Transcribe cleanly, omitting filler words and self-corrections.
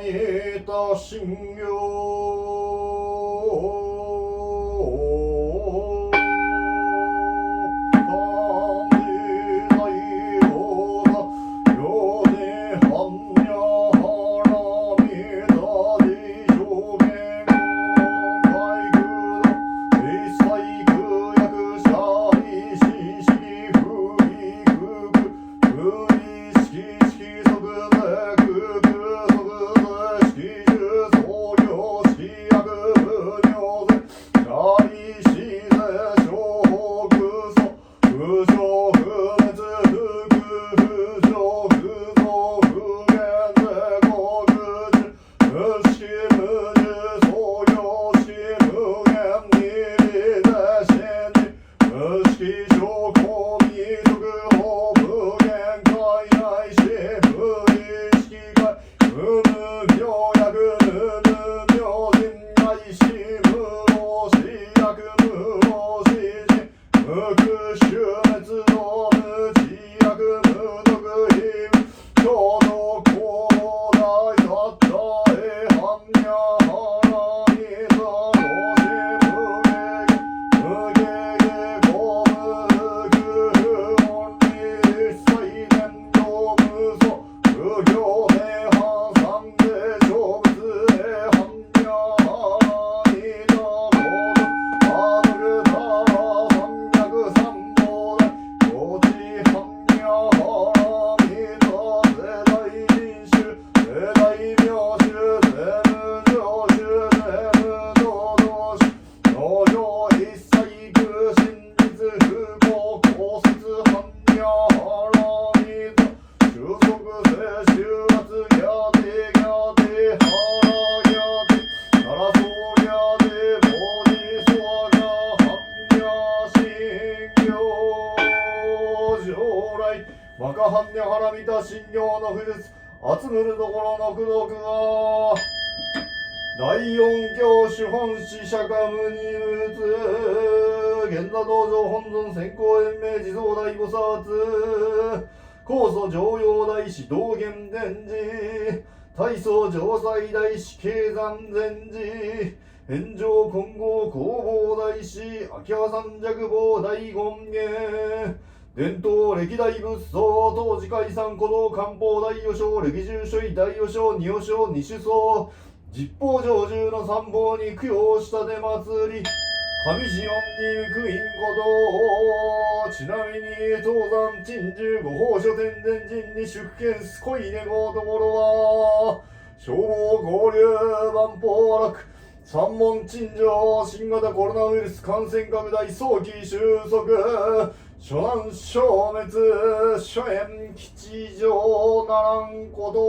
いた信行若般若花見た神妙の不術集むるところの功徳が第四教主本師釈迦牟尼仏源座道場本尊先行延命地蔵大菩薩高祖常用大師道元伝寺大祖城西大師慶山禅寺返上金剛弘法大師秋葉三尺坊大権現伝統歴代仏僧当時解散古道漢方大与将歴十種位大与将二与将二種僧十方上中の三方に供養したて祭り上四四に福音古道ちなみに東山鎮守五宝書天然人に出見すこいねごところは消防合流万法楽三門鎮守新型コロナウイルス感染拡大早期収束諸難消滅諸縁吉祥ならんこと